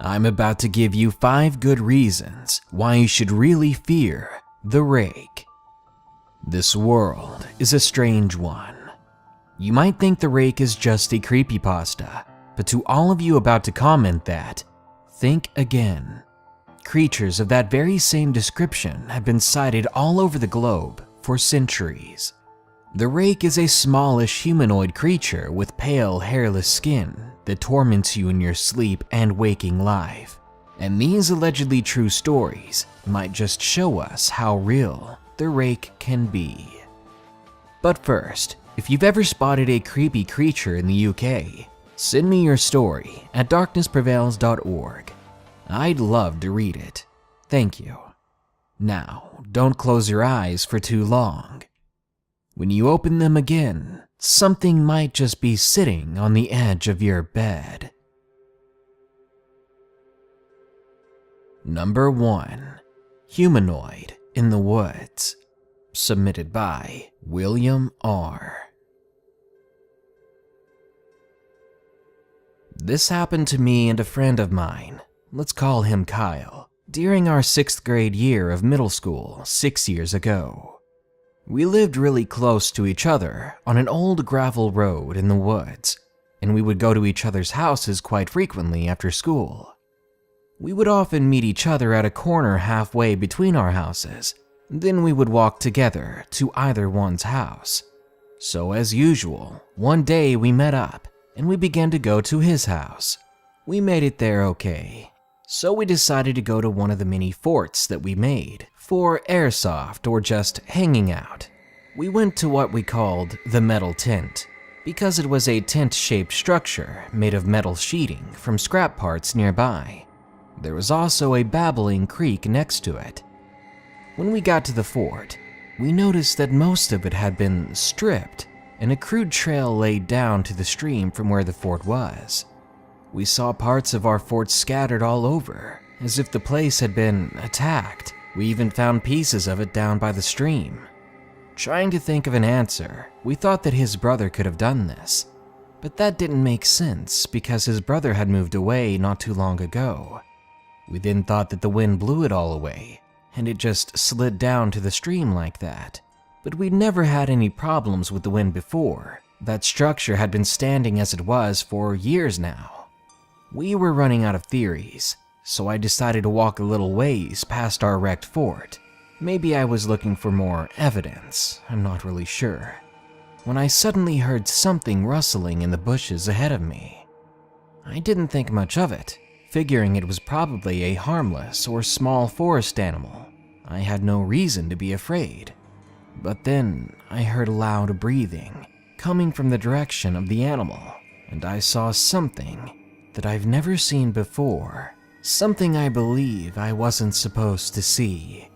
I'm about to give you 5 good reasons why you should really fear the Rake. This world is a strange one. You might think the Rake is just a creepypasta, but to all of you about to comment that, think again. Creatures of that very same description have been sighted all over the globe for centuries. The Rake is a smallish humanoid creature with pale, hairless skin that torments you in your sleep and waking life. And these allegedly true stories might just show us how real the Rake can be. But first, if you've ever spotted a creepy creature in the UK, send me your story at darknessprevails.org. I'd love to read it. Thank you. Now, don't close your eyes for too long. When you open them again, something might just be sitting on the edge of your bed. Number 1. Humanoid in the Woods. Submitted by William R. This happened to me and a friend of mine, let's call him Kyle, during our 6th grade year of middle school 6 years ago. We lived really close to each other on an old gravel road in the woods, and we would go to each other's houses quite frequently after school. We would often meet each other at a corner halfway between our houses, then we would walk together to either one's house. So as usual, one day we met up and we began to go to his house. We made it there okay, so we decided to go to one of the mini forts that we made for airsoft or just hanging out. We went to what we called the metal tent, because it was a tent-shaped structure made of metal sheeting from scrap parts nearby. There was also a babbling creek next to it. When we got to the fort, we noticed that most of it had been stripped and a crude trail laid down to the stream from where the fort was. We saw parts of our fort scattered all over, as if the place had been attacked. We even found pieces of it down by the stream. Trying to think of an answer, we thought that his brother could have done this, but that didn't make sense because his brother had moved away not too long ago. We then thought that the wind blew it all away, and it just slid down to the stream like that. But we'd never had any problems with the wind before. That structure had been standing as it was for years now. We were running out of theories, so I decided to walk a little ways past our wrecked fort. Maybe I was looking for more evidence, I'm not really sure, when I suddenly heard something rustling in the bushes ahead of me. I didn't think much of it, figuring it was probably a harmless or small forest animal. I had no reason to be afraid. But then I heard loud breathing coming from the direction of the animal, and I saw something that I've never seen before, something I believe I wasn't supposed to see.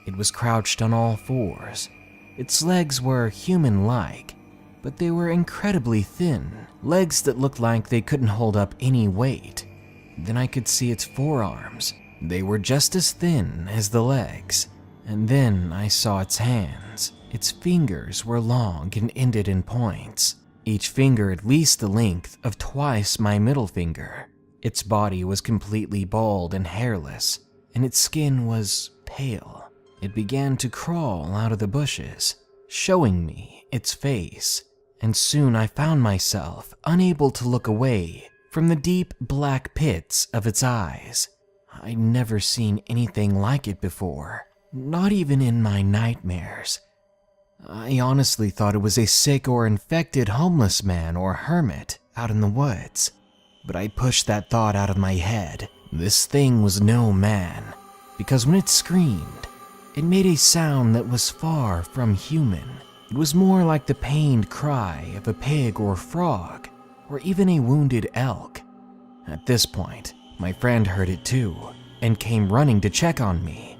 It was crouched on all fours. Its legs were human-like, but they were incredibly thin, legs that looked like they couldn't hold up any weight. Then I could see its forearms. They were just as thin as the legs. And then I saw its hands. Its fingers were long and ended in points, each finger at least the length of twice my middle finger. Its body was completely bald and hairless, and its skin was pale. It began to crawl out of the bushes, showing me its face, and soon I found myself unable to look away from the deep black pits of its eyes. I'd never seen anything like it before, not even in my nightmares. I honestly thought it was a sick or infected homeless man or hermit out in the woods, but I pushed that thought out of my head. This thing was no man, because when it screamed, it made a sound that was far from human. It was more like the pained cry of a pig or frog, or even a wounded elk. At this point, my friend heard it too, and came running to check on me.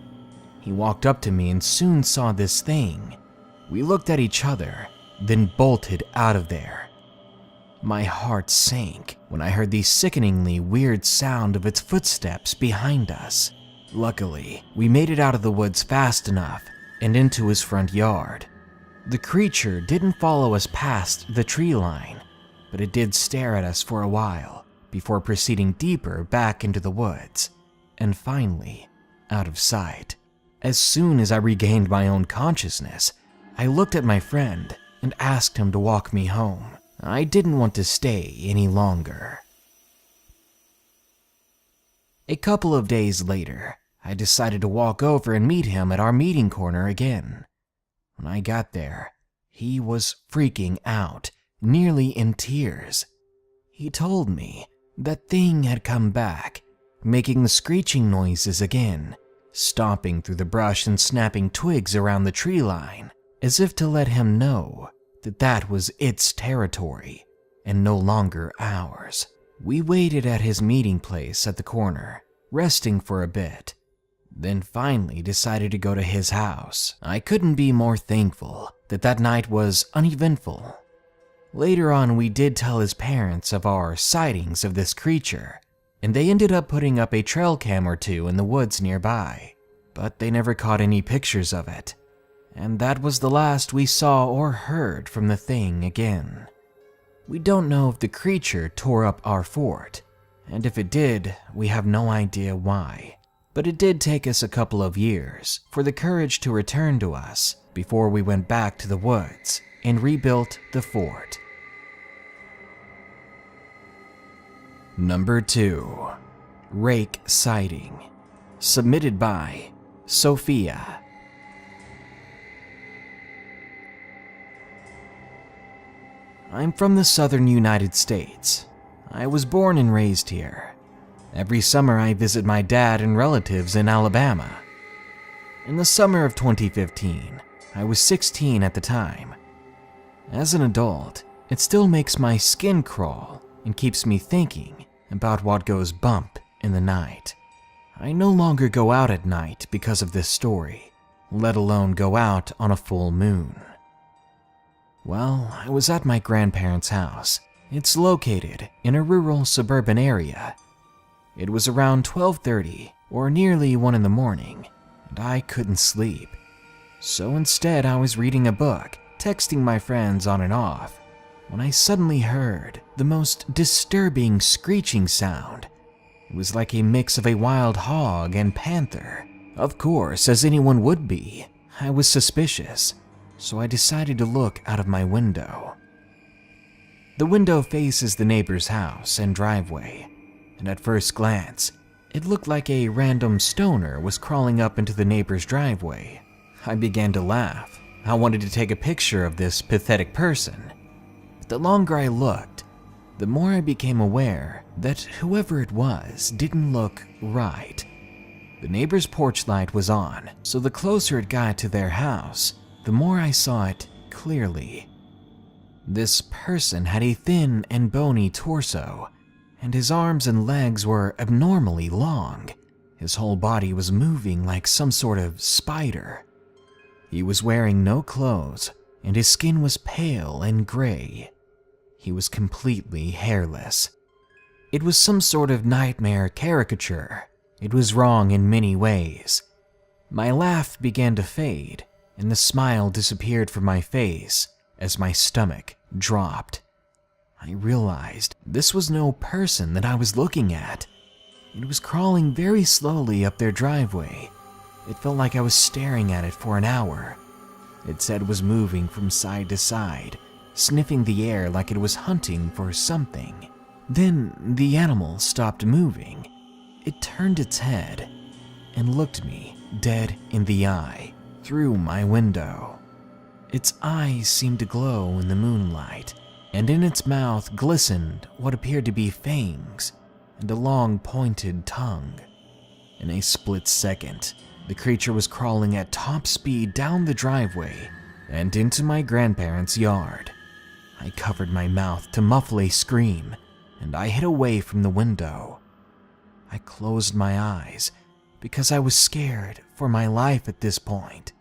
He walked up to me and soon saw this thing. We looked at each other, then bolted out of there. My heart sank when I heard the sickeningly weird sound of its footsteps behind us. Luckily, we made it out of the woods fast enough and into his front yard. The creature didn't follow us past the tree line, but it did stare at us for a while before proceeding deeper back into the woods, and finally out of sight. As soon as I regained my own consciousness, I looked at my friend and asked him to walk me home. I didn't want to stay any longer. A couple of days later, I decided to walk over and meet him at our meeting corner again. When I got there, he was freaking out, nearly in tears. He told me that thing had come back, making the screeching noises again, stomping through the brush and snapping twigs around the tree line, as if to let him know that that was its territory and no longer ours. We waited at his meeting place at the corner, resting for a bit, then finally decided to go to his house. I couldn't be more thankful that that night was uneventful. Later on, we did tell his parents of our sightings of this creature, and they ended up putting up a trail cam or two in the woods nearby, but they never caught any pictures of it, and that was the last we saw or heard from the thing again. We don't know if the creature tore up our fort, and if it did, we have no idea why. But it did take us a couple of years for the courage to return to us before we went back to the woods and rebuilt the fort. Number 2. Rake Sighting. Submitted by Sophia. I'm from the southern United States. I was born and raised here. Every summer I visit my dad and relatives in Alabama. In the summer of 2015, I was 16 at the time. As an adult, it still makes my skin crawl and keeps me thinking about what goes bump in the night. I no longer go out at night because of this story, let alone go out on a full moon. Well, I was at my grandparents' house. It's located in a rural suburban area. It was around 12:30 or nearly 1 in the morning, and I couldn't sleep. So instead, I was reading a book, texting my friends on and off, when I suddenly heard the most disturbing screeching sound. It was like a mix of a wild hog and panther. Of course, as anyone would be, I was suspicious, so I decided to look out of my window. The window faces the neighbor's house and driveway, and at first glance, it looked like a random stoner was crawling up into the neighbor's driveway. I began to laugh. I wanted to take a picture of this pathetic person. But the longer I looked, the more I became aware that whoever it was didn't look right. The neighbor's porch light was on, so the closer it got to their house, the more I saw it clearly. This person had a thin and bony torso, and his arms and legs were abnormally long. His whole body was moving like some sort of spider. He was wearing no clothes, and his skin was pale and gray. He was completely hairless. It was some sort of nightmare caricature. It was wrong in many ways. My laugh began to fade, and the smile disappeared from my face as my stomach dropped. I realized this was no person that I was looking at. It was crawling very slowly up their driveway. It felt like I was staring at it for an hour. Its head was moving from side to side, sniffing the air like it was hunting for something. Then the animal stopped moving. It turned its head and looked me dead in the eye through my window. Its eyes seemed to glow in the moonlight, and in its mouth glistened what appeared to be fangs and a long pointed tongue. In a split second, the creature was crawling at top speed down the driveway and into my grandparents' yard. I covered my mouth to muffle a scream, and I hid away from the window. I closed my eyes because I was scared for my life at this point.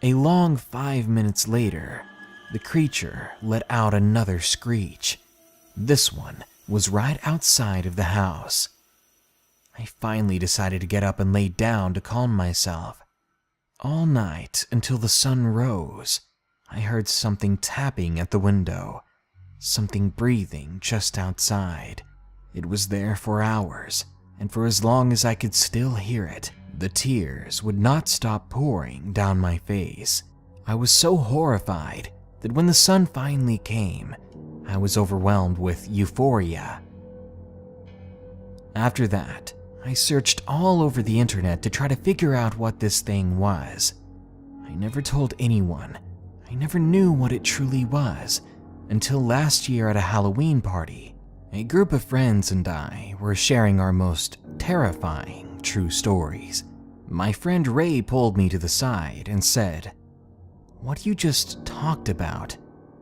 A long 5 minutes later, the creature let out another screech. This one was right outside of the house. I finally decided to get up and lay down to calm myself. All night until the sun rose, I heard something tapping at the window, something breathing just outside. It was there for hours, and for as long as I could still hear it, the tears would not stop pouring down my face. I was so horrified that when the sun finally came, I was overwhelmed with euphoria. After that, I searched all over the internet to try to figure out what this thing was. I never told anyone. I never knew what it truly was until last year at a Halloween party. A group of friends and I were sharing our most terrifying true stories. My friend Ray pulled me to the side and said, "What you just talked about,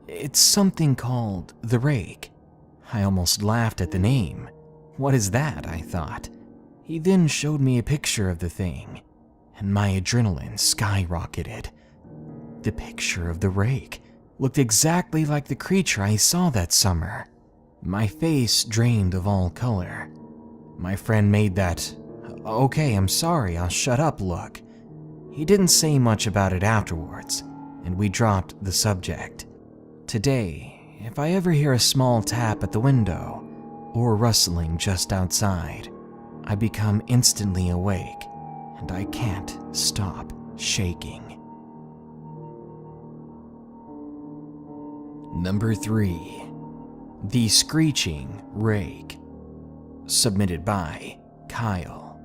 it's something called the Rake." I almost laughed at the name. What is that, I thought. He then showed me a picture of the thing, and my adrenaline skyrocketed. The picture of the Rake looked exactly like the creature I saw that summer. My face drained of all color. My friend made that, "Okay, I'm sorry, I'll shut up" look. He didn't say much about it afterwards, and we dropped the subject. Today, if I ever hear a small tap at the window or rustling just outside, I become instantly awake, and I can't stop shaking. Number 3. The Screeching Rake. Submitted by Kyle.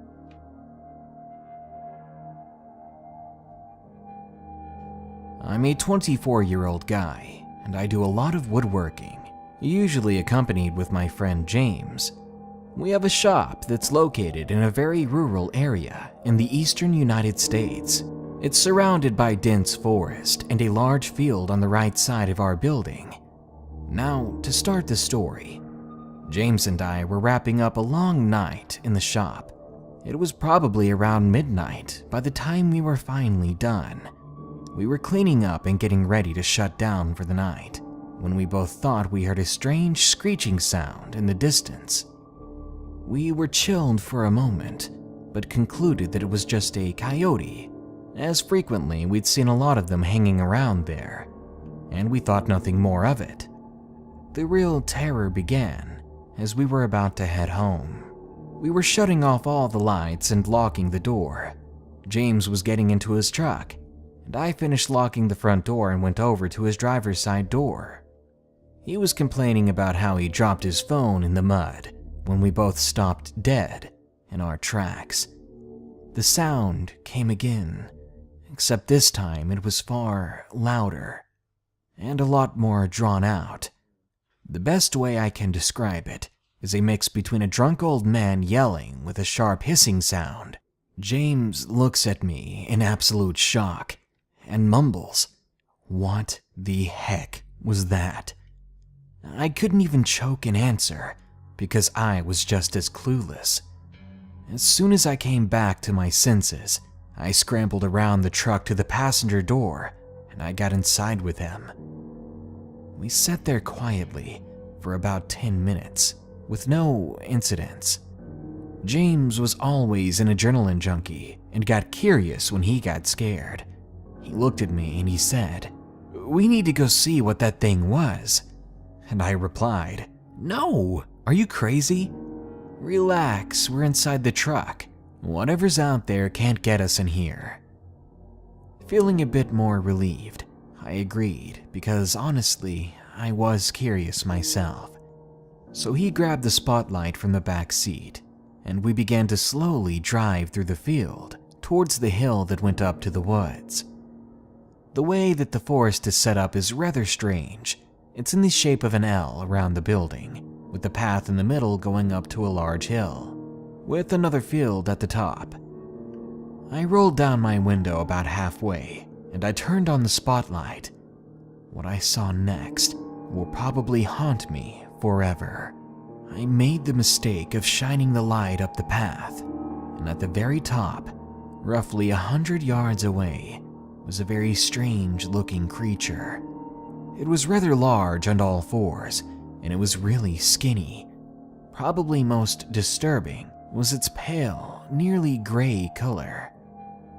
I'm a 24-year-old guy, and I do a lot of woodworking, usually accompanied with my friend James. We have a shop that's located in a very rural area in the eastern United States. It's surrounded by dense forest and a large field on the right side of our building. Now, to start the story, James and I were wrapping up a long night in the shop. It was probably around midnight by the time we were finally done. We were cleaning up and getting ready to shut down for the night when we both thought we heard a strange screeching sound in the distance. We were chilled for a moment, but concluded that it was just a coyote, as frequently we'd seen a lot of them hanging around there, and we thought nothing more of it. The real terror began as we were about to head home. We were shutting off all the lights and locking the door. James was getting into his truck, and I finished locking the front door and went over to his driver's side door. He was complaining about how he dropped his phone in the mud when we both stopped dead in our tracks. The sound came again, except this time it was far louder and a lot more drawn out. The best way I can describe it is a mix between a drunk old man yelling with a sharp hissing sound. James looks at me in absolute shock and mumbles, "What the heck was that?" I couldn't even choke an answer because I was just as clueless. As soon as I came back to my senses, I scrambled around the truck to the passenger door and I got inside with him. We sat there quietly for about 10 minutes with no incidents. James was always an adrenaline junkie and got curious when he got scared. He looked at me and he said, "We need to go see what that thing was." And I replied, "No, are you crazy? Relax, we're inside the truck. Whatever's out there can't get us in here." Feeling a bit more relieved, I agreed because honestly, I was curious myself. So he grabbed the spotlight from the back seat, and we began to slowly drive through the field towards the hill that went up to the woods. The way that the forest is set up is rather strange. It's in the shape of an L around the building, with the path in the middle going up to a large hill, with another field at the top. I rolled down my window about halfway, and I turned on the spotlight. What I saw next will probably haunt me forever. I made the mistake of shining the light up the path, and at the very top, roughly 100 yards away, was a very strange-looking creature. It was rather large on all fours, and it was really skinny. Probably most disturbing was its pale, nearly gray color.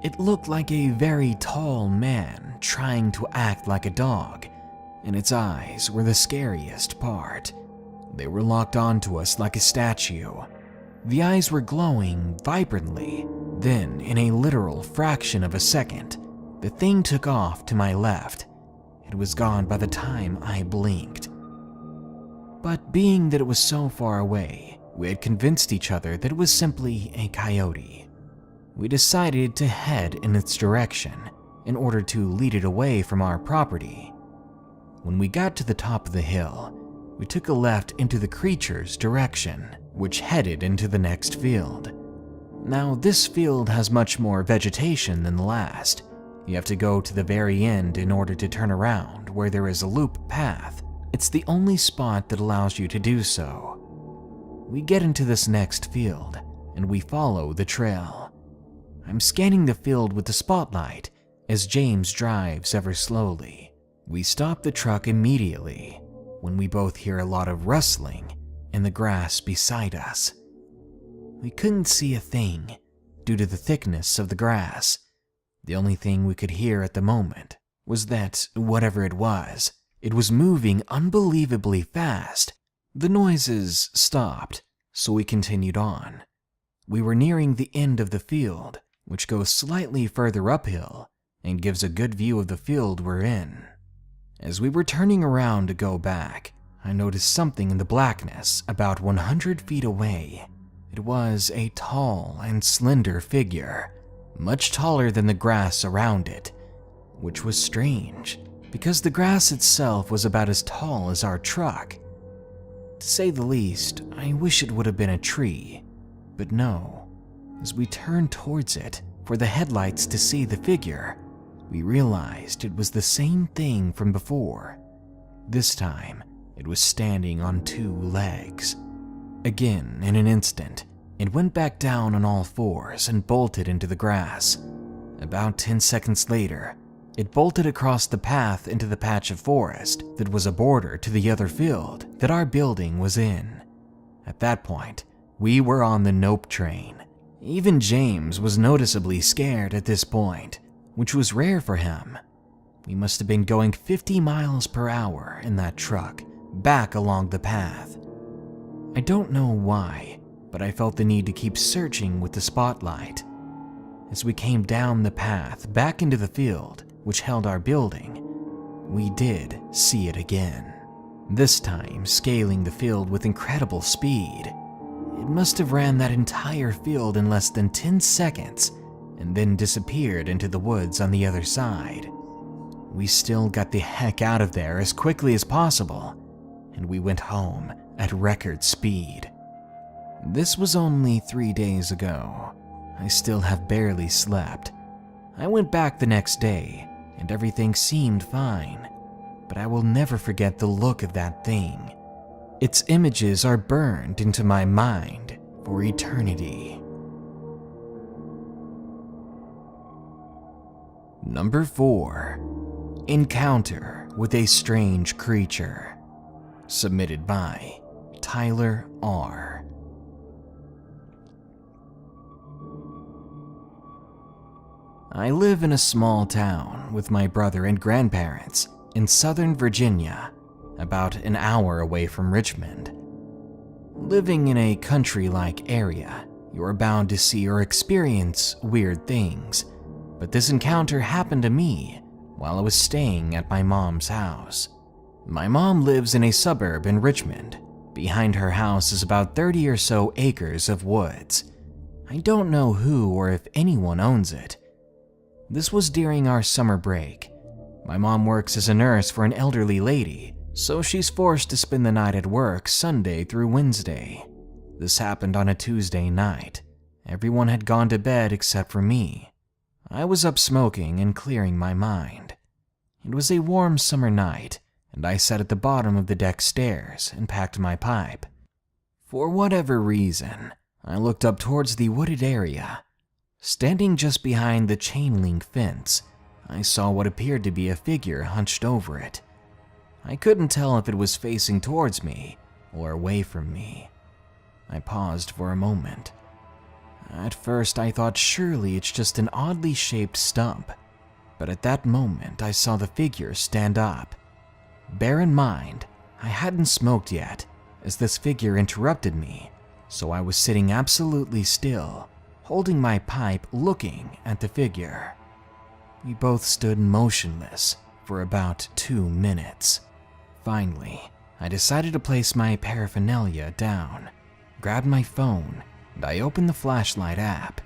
It looked like a very tall man trying to act like a dog, and its eyes were the scariest part. They were locked onto us like a statue. The eyes were glowing vibrantly. Then, in a literal fraction of a second, the thing took off to my left. It was gone by the time I blinked. But being that it was so far away, we had convinced each other that it was simply a coyote. We decided to head in its direction in order to lead it away from our property. When we got to the top of the hill, we took a left into the creature's direction, which headed into the next field. Now, this field has much more vegetation than the last. You have to go to the very end in order to turn around where there is a loop path. It's the only spot that allows you to do so. We get into this next field, and we follow the trail. I'm scanning the field with the spotlight as James drives ever slowly. We stop the truck immediately when we both hear a lot of rustling in the grass beside us. We couldn't see a thing due to the thickness of the grass. The only thing we could hear at the moment was that whatever it was moving unbelievably fast. The noises stopped, so we continued on. We were nearing the end of the field, which goes slightly further uphill and gives a good view of the field we're in. As we were turning around to go back, I noticed something in the blackness about 100 feet away. It was a tall and slender figure, much taller than the grass around it, which was strange because the grass itself was about as tall as our truck. To say the least, I wish it would have been a tree, but no. As we turned towards it for the headlights to see the figure, we realized it was the same thing from before. This time, it was standing on 2 legs. Again, in an instant, it went back down on all 4s and bolted into the grass. About 10 seconds later, it bolted across the path into the patch of forest that was a border to the other field that our building was in. At that point, we were on the nope train. Even James was noticeably scared at this point, which was rare for him. We must have been going 50 miles per hour in that truck, back along the path. I don't know why, but I felt the need to keep searching with the spotlight. As we came down the path back into the field, which held our building, we did see it again. This time, scaling the field with incredible speed. It must have ran that entire field in less than 10 seconds and then disappeared into the woods on the other side. We still got the heck out of there as quickly as possible, and we went home at record speed. This was only 3 days ago. I still have barely slept. I went back the next day, and everything seemed fine, but I will never forget the look of that thing. Its images are burned into my mind for eternity. Number 4. Encounter with a Strange Creature. Submitted by Tyler R. I live in a small town with my brother and grandparents in Southern Virginia, about an hour away from Richmond. Living in a country-like area, you're bound to see or experience weird things, but this encounter happened to me while I was staying at my mom's house. My mom lives in a suburb in Richmond. Behind her house is about 30 or so acres of woods. I don't know who or if anyone owns it. This was during our summer break. My mom works as a nurse for an elderly lady, so she's forced to spend the night at work Sunday through Wednesday. This happened on a Tuesday night. Everyone had gone to bed except for me. I was up smoking and clearing my mind. It was a warm summer night, and I sat at the bottom of the deck stairs and packed my pipe. For whatever reason, I looked up towards the wooded area. Standing just behind the chain link fence, I saw what appeared to be a figure hunched over it. I couldn't tell if it was facing towards me or away from me. I paused for a moment. At first, I thought surely it's just an oddly shaped stump, but at that moment, I saw the figure stand up. Bear in mind, I hadn't smoked yet, as this figure interrupted me, so I was sitting absolutely still, holding my pipe looking at the figure. We both stood motionless for about 2 minutes. Finally, I decided to place my paraphernalia down, grabbed my phone, and I opened the flashlight app.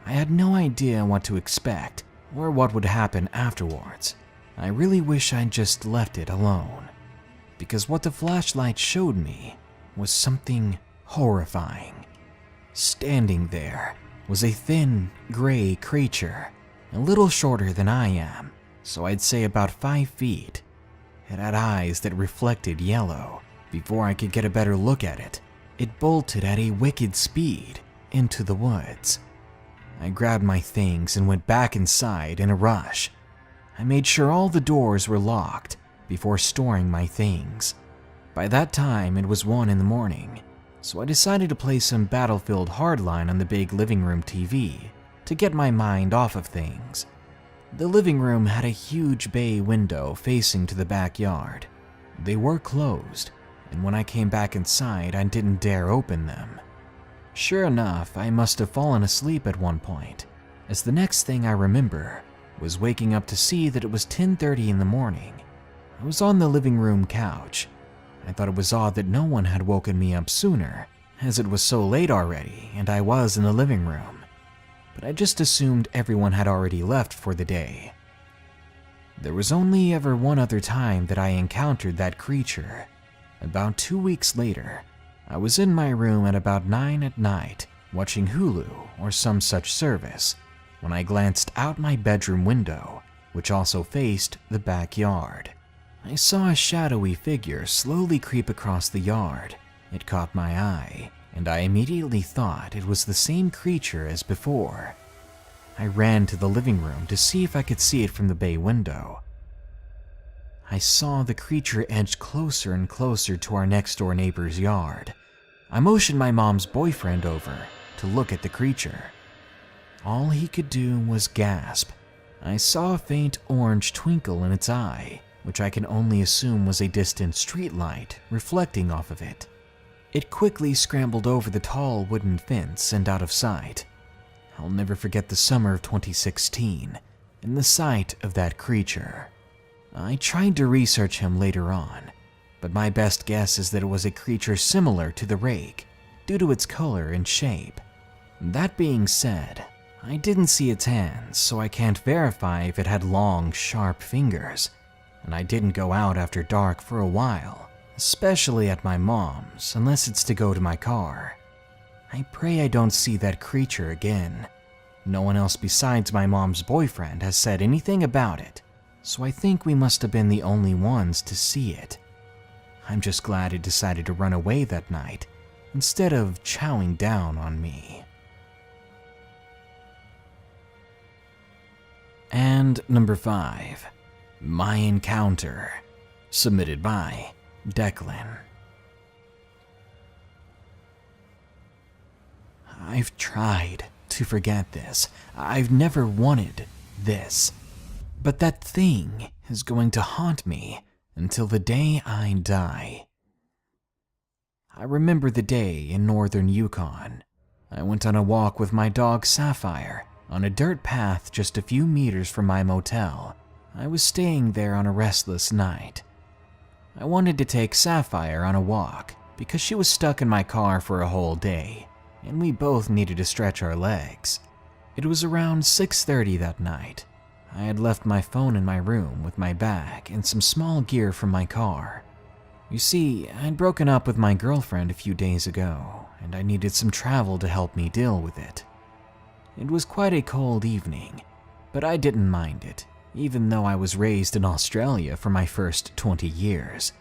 I had no idea what to expect or what would happen afterwards. I really wish I'd just left it alone, because what the flashlight showed me was something horrifying. Standing there was a thin, gray creature, a little shorter than I am, so I'd say about 5 feet. It had eyes that reflected yellow. Before I could get a better look at it, it bolted at a wicked speed into the woods. I grabbed my things and went back inside in a rush. I made sure all the doors were locked before storing my things. By that time, it was 1 in the morning, so I decided to play some Battlefield Hardline on the big living room TV to get my mind off of things. The living room had a huge bay window facing to the backyard. They were closed, and when I came back inside, I didn't dare open them. Sure enough, I must have fallen asleep at one point, as the next thing I remember was waking up to see that it was 10:30 in the morning. I was on the living room couch. I thought it was odd that no one had woken me up sooner, as it was so late already and I was in the living room. But I just assumed everyone had already left for the day. There was only ever one other time that I encountered that creature. About 2 weeks later, I was in my room at about 9 at night, watching Hulu or some such service, when I glanced out my bedroom window, which also faced the backyard. I saw a shadowy figure slowly creep across the yard. It caught my eye, and I immediately thought it was the same creature as before. I ran to the living room to see if I could see it from the bay window. I saw the creature edge closer and closer to our next-door neighbor's yard. I motioned my mom's boyfriend over to look at the creature. All he could do was gasp. I saw a faint orange twinkle in its eye, which I can only assume was a distant streetlight reflecting off of it. It quickly scrambled over the tall wooden fence and out of sight. I'll never forget the summer of 2016 and the sight of that creature. I tried to research him later on, but my best guess is that it was a creature similar to the Rake due to its color and shape. That being said, I didn't see its hands, so I can't verify if it had long, sharp fingers, and I didn't go out after dark for a while, especially at my mom's, unless it's to go to my car. I pray I don't see that creature again. No one else besides my mom's boyfriend has said anything about it, so I think we must have been the only ones to see it. I'm just glad it decided to run away that night, instead of chowing down on me. And number 5, my encounter, submitted by Declan. I've tried to forget this. I've never wanted this. But that thing is going to haunt me until the day I die. I remember the day in northern Yukon. I went on a walk with my dog Sapphire on a dirt path just a few meters from my motel. I was staying there on a restless night. I wanted to take Sapphire on a walk because she was stuck in my car for a whole day, and we both needed to stretch our legs. It was around 6:30 that night. I had left my phone in my room with my bag and some small gear from my car. You see, I'd broken up with my girlfriend a few days ago, and I needed some travel to help me deal with it. It was quite a cold evening, but I didn't mind it, even though I was raised in Australia for my first 20 years.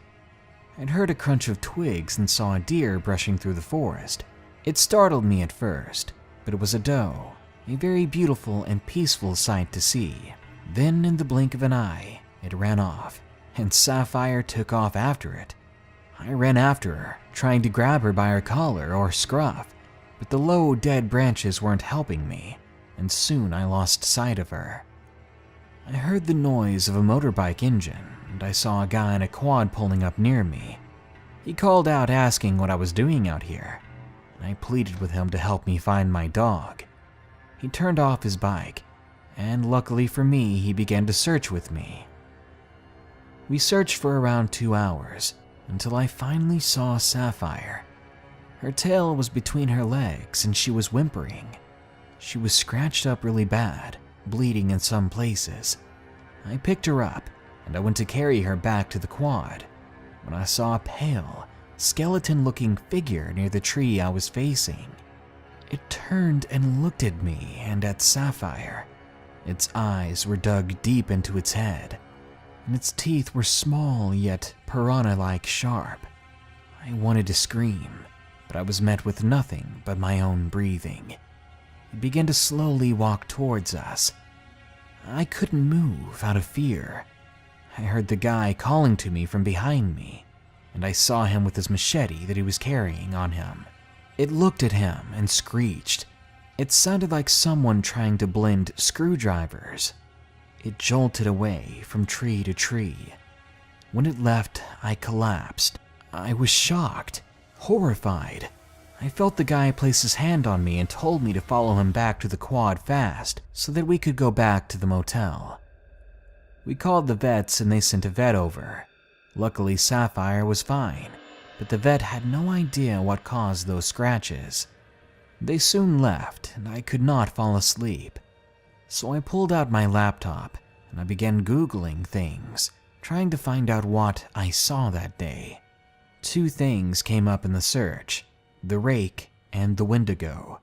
I'd heard a crunch of twigs and saw a deer brushing through the forest. It startled me at first, but it was a doe, a very beautiful and peaceful sight to see. Then, in the blink of an eye, it ran off, and Sapphire took off after it. I ran after her, trying to grab her by her collar or scruff, but the low, dead branches weren't helping me, and soon I lost sight of her. I heard the noise of a motorbike engine, and I saw a guy in a quad pulling up near me. He called out asking what I was doing out here, and I pleaded with him to help me find my dog. He turned off his bike, and luckily for me, he began to search with me. We searched for around 2 hours until I finally saw Sapphire. Her tail was between her legs and she was whimpering. She was scratched up really bad, bleeding in some places. I picked her up and I went to carry her back to the quad when I saw a pale, skeleton-looking figure near the tree I was facing. It turned and looked at me and at Sapphire. Its eyes were dug deep into its head, and its teeth were small yet piranha-like sharp. I wanted to scream, but I was met with nothing but my own breathing. It began to slowly walk towards us. I couldn't move out of fear. I heard the guy calling to me from behind me, and I saw him with his machete that he was carrying on him. It looked at him and screeched. It sounded like someone trying to blend screwdrivers. It jolted away from tree to tree. When it left, I collapsed. I was shocked, horrified. I felt the guy place his hand on me and told me to follow him back to the quad fast so that we could go back to the motel. We called the vets and they sent a vet over. Luckily, Sapphire was fine, but the vet had no idea what caused those scratches. They soon left and I could not fall asleep. So I pulled out my laptop and I began Googling things, trying to find out what I saw that day. 2 things came up in the search: the Rake and the Wendigo.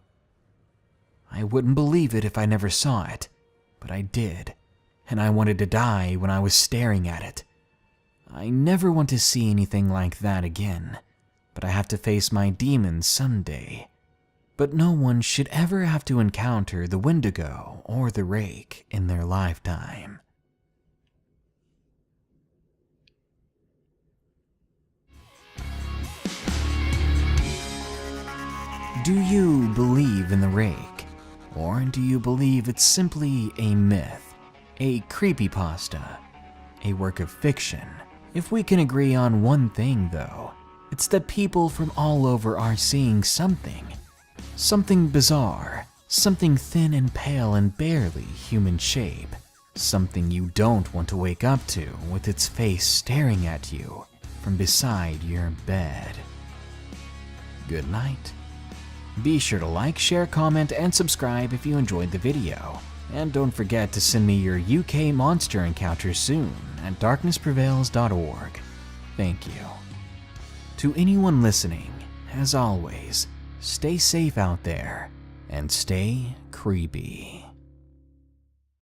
I wouldn't believe it if I never saw it, but I did, and I wanted to die when I was staring at it. I never want to see anything like that again, but I have to face my demons someday. But no one should ever have to encounter the Wendigo or the Rake in their lifetime. Do you believe in the Rake? Or do you believe it's simply a myth, a creepypasta, a work of fiction? If we can agree on one thing though, it's that people from all over are seeing something bizarre, something thin and pale and barely human shape, something you don't want to wake up to with its face staring at you from beside your bed. Good night. Be sure to like, share, comment, and subscribe if you enjoyed the video. And don't forget to send me your UK monster encounters soon at darknessprevails.org. Thank you. To anyone listening, as always, stay safe out there and stay creepy.